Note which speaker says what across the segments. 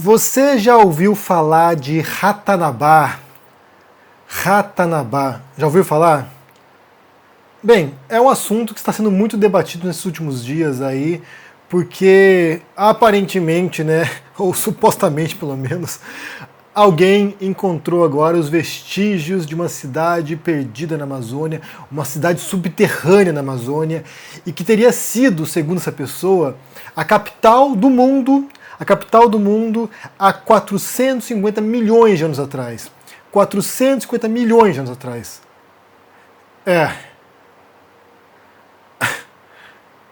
Speaker 1: Você já ouviu falar de Ratanabá? Ratanabá, já ouviu falar? Bem, é um assunto que está sendo muito debatido nesses últimos dias aí, porque aparentemente, né, ou supostamente pelo menos, alguém encontrou agora os vestígios de uma cidade perdida na Amazônia, uma cidade subterrânea na Amazônia, e que teria sido, segundo essa pessoa, a capital do mundo há 450 milhões de anos atrás. 450 milhões de anos atrás.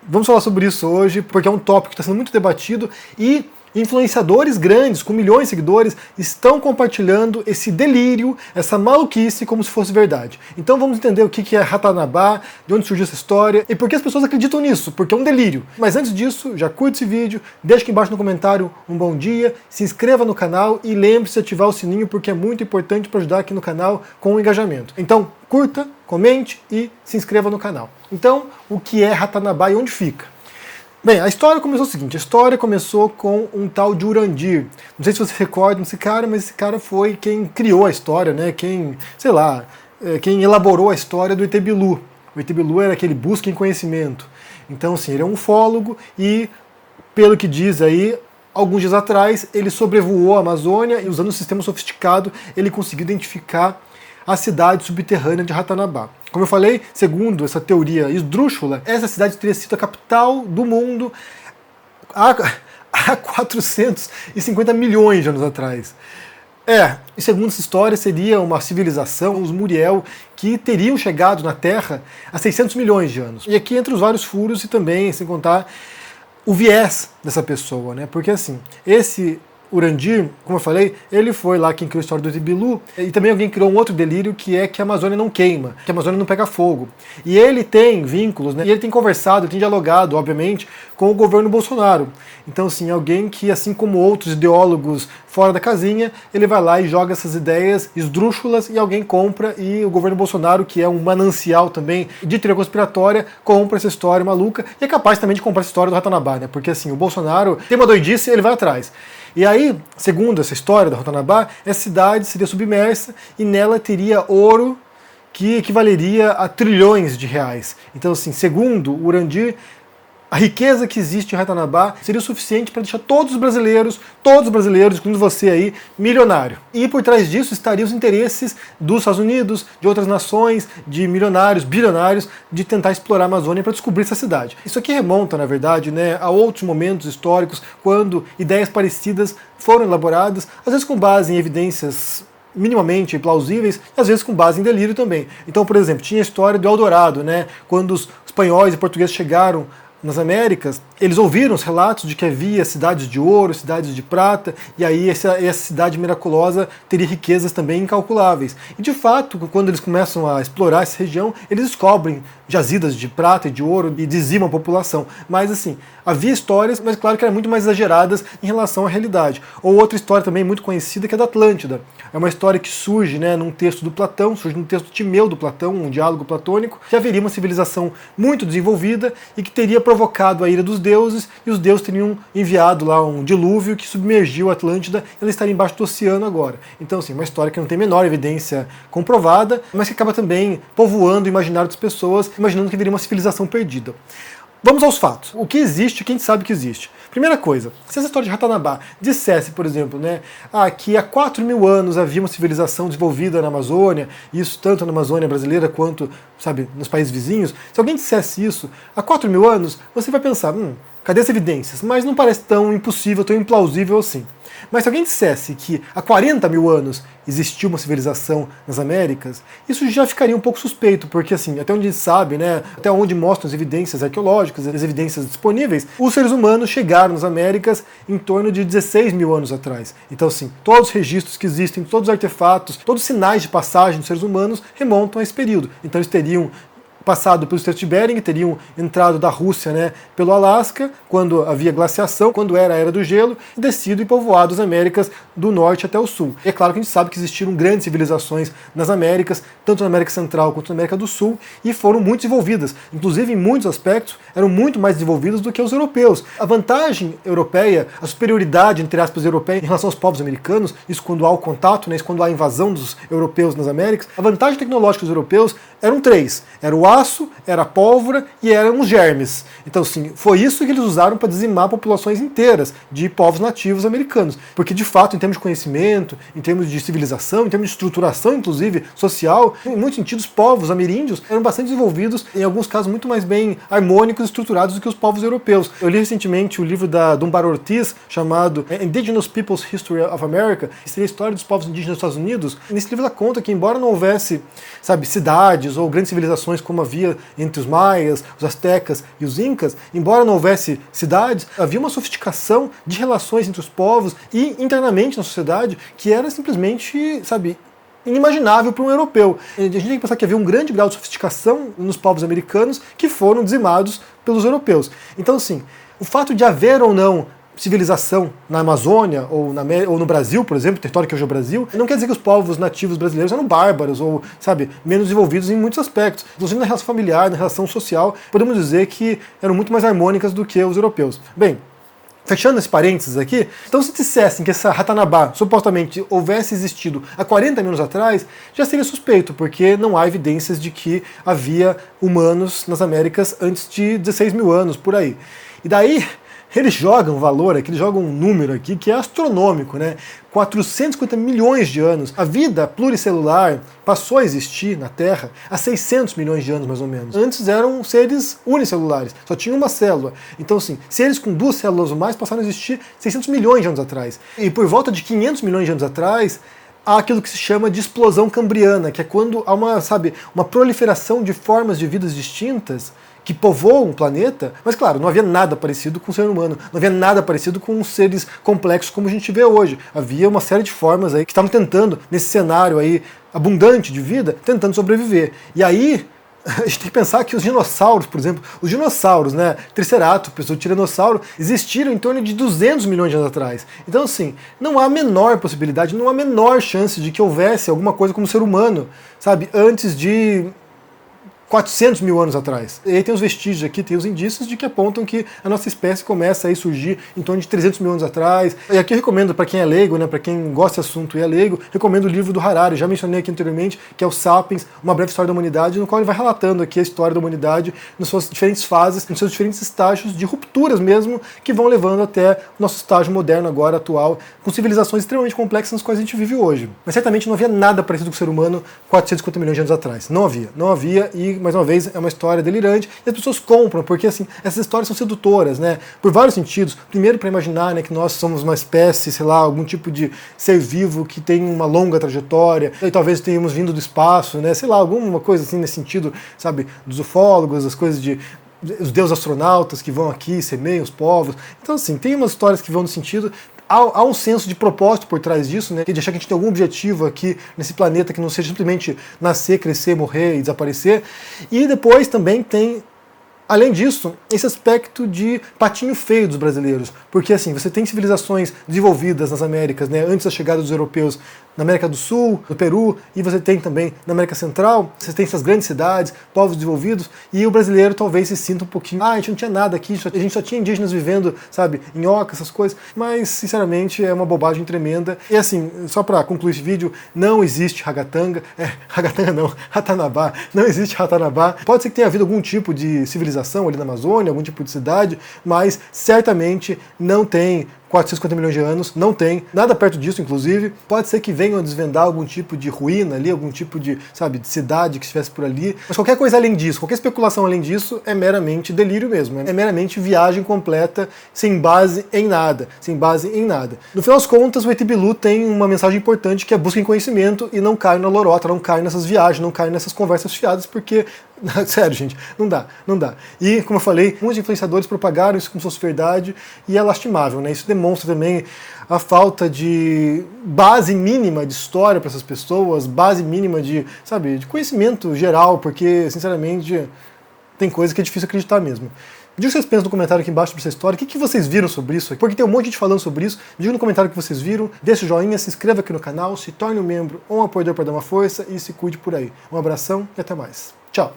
Speaker 1: Vamos falar sobre isso hoje, porque é um tópico que está sendo muito debatido e influenciadores grandes, com milhões de seguidores, estão compartilhando esse delírio, essa maluquice como se fosse verdade. Então vamos entender o que é Ratanabá, de onde surgiu essa história e por que as pessoas acreditam nisso, porque é um delírio. Mas antes disso, já curte esse vídeo, deixa aqui embaixo no comentário um bom dia, se inscreva no canal e lembre-se de ativar o sininho, porque é muito importante para ajudar aqui no canal com o engajamento. Então curta, comente e se inscreva no canal. Então, o que é Ratanabá e onde fica? Bem, a história começou o seguinte, a história começou com um tal de Urandir. Não sei se você recorda desse cara, mas esse cara foi quem criou a história, né? Quem elaborou a história do ET Bilu. O ET Bilu era aquele busca em conhecimento. Então, assim, ele é um ufólogo e, pelo que diz aí, alguns dias atrás, ele sobrevoou a Amazônia e, usando um sistema sofisticado, ele conseguiu identificar a cidade subterrânea de Ratanabá. Como eu falei, segundo essa teoria esdrúxula, essa cidade teria sido a capital do mundo há 450 milhões de anos atrás. E segundo essa história, seria uma civilização, os Muriel, que teriam chegado na Terra há 600 milhões de anos. E aqui entre os vários furos e também, sem contar, o viés dessa pessoa, né? Porque assim, esse Urandir, como eu falei, ele foi lá quem criou a história do ET Bilu, e também alguém criou um outro delírio que é que a Amazônia não queima, que a Amazônia não pega fogo. E ele tem vínculos, né? E ele tem conversado, tem dialogado, obviamente, com o governo Bolsonaro. Então, assim, alguém que, assim como outros ideólogos fora da casinha, ele vai lá e joga essas ideias esdrúxulas e alguém compra, e o governo Bolsonaro, que é um manancial também de teoria conspiratória, compra essa história maluca e é capaz também de comprar essa história do Ratanabá, né? Porque, assim, o Bolsonaro tem uma doidice e ele vai atrás. E aí, segundo essa história da Ratanabá, essa cidade seria submersa e nela teria ouro que equivaleria a trilhões de reais. Então, assim, segundo o Urandir, a riqueza que existe em Ratanabá seria o suficiente para deixar todos os brasileiros, incluindo você aí, milionário. E por trás disso estariam os interesses dos Estados Unidos, de outras nações, de milionários, bilionários, de tentar explorar a Amazônia para descobrir essa cidade. Isso aqui remonta, na verdade, né, a outros momentos históricos, quando ideias parecidas foram elaboradas, às vezes com base em evidências minimamente plausíveis, e às vezes com base em delírio também. Então, por exemplo, tinha a história do Eldorado, né, quando os espanhóis e portugueses chegaram nas Américas, eles ouviram os relatos de que havia cidades de ouro, cidades de prata, e aí essa cidade miraculosa teria riquezas também incalculáveis. E de fato, quando eles começam a explorar essa região, eles descobrem jazidas de prata e de ouro e dizimam a população. Mas assim, havia histórias, mas claro que eram muito mais exageradas em relação à realidade. Ou outra história também muito conhecida, que é da Atlântida. É uma história que surge, né, num texto do Platão, surge num texto Timeu do Platão, um diálogo platônico, que haveria uma civilização muito desenvolvida e que teria provocado a ira dos deuses, e os deuses teriam enviado lá um dilúvio que submergiu a Atlântida, e ela estaria embaixo do oceano agora. Então, assim, uma história que não tem a menor evidência comprovada, mas que acaba também povoando o imaginário das pessoas, imaginando que haveria uma civilização perdida. Vamos aos fatos. O que existe, quem sabe que existe. Primeira coisa, se essa história de Ratanabá dissesse, por exemplo, né, que há 4.000 anos havia uma civilização desenvolvida na Amazônia, isso tanto na Amazônia brasileira quanto, sabe, nos países vizinhos, se alguém dissesse isso há 4.000 anos, você vai pensar, cadê as evidências? Mas não parece tão impossível, tão implausível assim. Mas se alguém dissesse que há 40.000 anos existiu uma civilização nas Américas, isso já ficaria um pouco suspeito, porque assim, até onde se sabe, né, até onde mostram as evidências arqueológicas, as evidências disponíveis, os seres humanos chegaram nas Américas em torno de 16.000 anos atrás. Então assim, todos os registros que existem, todos os artefatos, todos os sinais de passagem dos seres humanos remontam a esse período. Então eles teriam passado pelo Estreito de Bering, teriam entrado da Rússia, né, pelo Alasca, quando havia glaciação, quando era a Era do Gelo, e descido e povoado as Américas do Norte até o Sul. E é claro que a gente sabe que existiram grandes civilizações nas Américas, tanto na América Central quanto na América do Sul, e foram muito desenvolvidas. Inclusive, em muitos aspectos, eram muito mais desenvolvidas do que os europeus. A vantagem europeia, a superioridade, entre aspas, europeia em relação aos povos americanos, isso quando há o contato, né, isso quando há a invasão dos europeus nas Américas, a vantagem tecnológica dos europeus eram três. Era o aço, era a pólvora e eram os germes. Então, assim, foi isso que eles usaram para dizimar populações inteiras de povos nativos americanos. Porque, de fato, em termos de conhecimento, em termos de civilização, em termos de estruturação, inclusive, social, em muitos sentidos, povos ameríndios eram bastante desenvolvidos, em alguns casos muito mais bem harmônicos e estruturados do que os povos europeus. Eu li recentemente o livro da Dunbar Ortiz, chamado Indigenous People's History of America, que seria a história dos povos indígenas dos Estados Unidos. Nesse livro ela conta que, embora não houvesse, sabe, cidades ou grandes civilizações como havia entre os maias, os astecas e os incas, embora não houvesse cidades, havia uma sofisticação de relações entre os povos e internamente na sociedade que era simplesmente, sabe, inimaginável para um europeu. A gente tem que pensar que havia um grande grau de sofisticação nos povos americanos que foram dizimados pelos europeus. Então, assim, o fato de haver ou não civilização na Amazônia ou no Brasil, por exemplo, território que hoje é o Brasil, não quer dizer que os povos nativos brasileiros eram bárbaros ou, sabe, menos desenvolvidos em muitos aspectos. Inclusive na relação familiar, na relação social, podemos dizer que eram muito mais harmônicas do que os europeus. Bem, fechando esse parênteses aqui, então se dissessem que essa Ratanabá supostamente houvesse existido há 40 mil anos atrás, já seria suspeito, porque não há evidências de que havia humanos nas Américas antes de 16 mil anos, por aí. E daí eles jogam valor aqui, eles jogam um número aqui que é astronômico, né? 450 milhões de anos. A vida pluricelular passou a existir na Terra há 600 milhões de anos, mais ou menos. Antes eram seres unicelulares, só tinha uma célula. Então, assim, seres com duas células ou mais passaram a existir 600 milhões de anos atrás. E por volta de 500 milhões de anos atrás, há aquilo que se chama de explosão cambriana, que é quando há uma proliferação de formas de vidas distintas que povoam o planeta, mas claro, não havia nada parecido com o ser humano, não havia nada parecido com os seres complexos como a gente vê hoje. Havia uma série de formas aí que estavam tentando, nesse cenário aí abundante de vida, tentando sobreviver. E aí, a gente tem que pensar que os dinossauros, por exemplo, os dinossauros, né, Triceratops, o Tiranossauro, existiram em torno de 200 milhões de anos atrás. Então, assim, não há a menor possibilidade, não há a menor chance de que houvesse alguma coisa como ser humano, sabe, antes de 400 mil anos atrás. E aí tem os vestígios aqui, tem os indícios de que apontam que a nossa espécie começa a surgir em torno de 300 mil anos atrás. E aqui eu recomendo para quem é leigo, né, para quem gosta desse assunto e é leigo, recomendo o livro do Harari, já mencionei aqui anteriormente, que é o Sapiens, Uma Breve História da Humanidade, no qual ele vai relatando aqui a história da humanidade nas suas diferentes fases, nos seus diferentes estágios de rupturas mesmo, que vão levando até o nosso estágio moderno agora, atual, com civilizações extremamente complexas nas quais a gente vive hoje. Mas certamente não havia nada parecido com o ser humano 450 milhões de anos atrás. Não havia, e mais uma vez é uma história delirante, e as pessoas compram, porque assim, essas histórias são sedutoras, né, por vários sentidos. Primeiro, para imaginar, né, que nós somos uma espécie, sei lá, algum tipo de ser vivo que tem uma longa trajetória, e talvez tenhamos vindo do espaço, né, sei lá, alguma coisa assim nesse sentido, sabe, dos ufólogos, as coisas de os deuses astronautas que vão aqui, semeiam os povos. Então, assim, tem umas histórias que vão no sentido. Há um senso de propósito por trás disso, né? De achar que a gente tem algum objetivo aqui nesse planeta que não seja simplesmente nascer, crescer, morrer e desaparecer. E depois também tem, além disso, esse aspecto de patinho feio dos brasileiros. Porque assim, você tem civilizações desenvolvidas nas Américas, né, antes da chegada dos europeus, na América do Sul, no Peru, e você tem também na América Central, você tem essas grandes cidades, povos desenvolvidos, e o brasileiro talvez se sinta um pouquinho, a gente não tinha nada aqui, a gente só tinha indígenas vivendo, sabe, em oca, essas coisas, mas sinceramente é uma bobagem tremenda. E assim, só para concluir esse vídeo, não existe Ragatanga, Ragatanga não, Ratanabá, não existe Ratanabá. Pode ser que tenha havido algum tipo de civilização ali na Amazônia, algum tipo de cidade, mas certamente não tem 450 milhões de anos, não tem, nada perto disso, inclusive. Pode ser que venham a desvendar algum tipo de ruína ali, algum tipo de, sabe, de cidade que estivesse por ali. Mas qualquer coisa além disso, qualquer especulação além disso, é meramente delírio mesmo. É meramente viagem completa, sem base em nada. Sem base em nada. No final das contas, o ET Bilu tem uma mensagem importante, que é busca em conhecimento e não cai na lorota, não cai nessas viagens, não cai nessas conversas fiadas, porque Sério, gente, não dá, não dá. E, como eu falei, muitos influenciadores propagaram isso como se fosse verdade e é lastimável, né? Isso demonstra também a falta de base mínima de história para essas pessoas, base mínima de, sabe, de conhecimento geral, porque, sinceramente, tem coisa que é difícil acreditar mesmo. Diga o que vocês pensam no comentário aqui embaixo sobre essa história, o que vocês viram sobre isso, porque tem um monte de gente falando sobre isso. Diga no comentário o que vocês viram, deixe o joinha, se inscreva aqui no canal, se torne um membro ou um apoiador para dar uma força e se cuide por aí. Um abração e até mais. Tchau!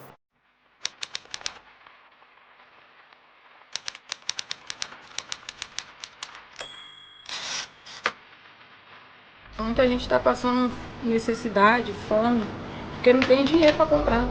Speaker 2: Muita gente está passando necessidade, fome, porque não tem dinheiro para comprar.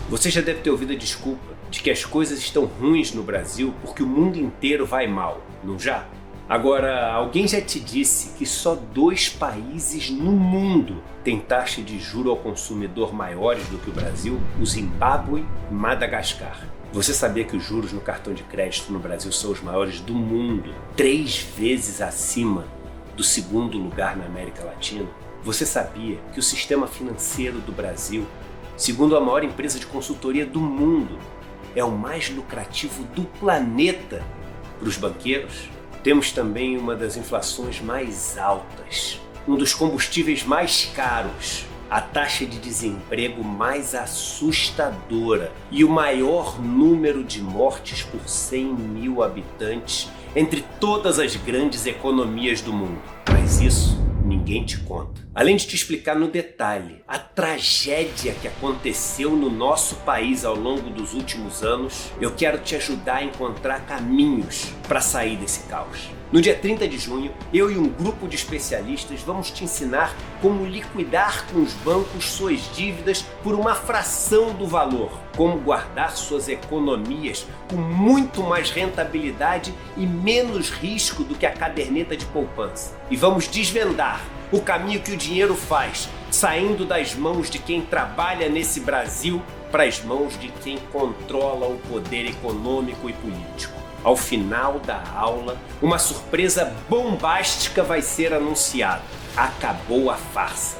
Speaker 3: Você já deve ter ouvido a desculpa de que as coisas estão ruins no Brasil porque o mundo inteiro vai mal, não já? Agora, alguém já te disse que só 2 países no mundo têm taxa de juro ao consumidor maiores do que o Brasil? O Zimbábue e Madagascar. Você sabia que os juros no cartão de crédito no Brasil são os maiores do mundo, 3 vezes acima do 2º lugar na América Latina? Você sabia que o sistema financeiro do Brasil, segundo a maior empresa de consultoria do mundo, é o mais lucrativo do planeta para os banqueiros? Temos também uma das inflações mais altas, um dos combustíveis mais caros, a taxa de desemprego mais assustadora e o maior número de mortes por 100 mil habitantes entre todas as grandes economias do mundo. Mas isso ninguém te conta. Além de te explicar no detalhe a tragédia que aconteceu no nosso país ao longo dos últimos anos, eu quero te ajudar a encontrar caminhos para sair desse caos. No dia 30 de junho, eu e um grupo de especialistas vamos te ensinar como liquidar com os bancos suas dívidas por uma fração do valor, como guardar suas economias com muito mais rentabilidade e menos risco do que a caderneta de poupança. E vamos desvendar o caminho que o dinheiro faz, saindo das mãos de quem trabalha nesse Brasil para as mãos de quem controla o poder econômico e político. Ao final da aula, uma surpresa bombástica vai ser anunciada. Acabou a farsa.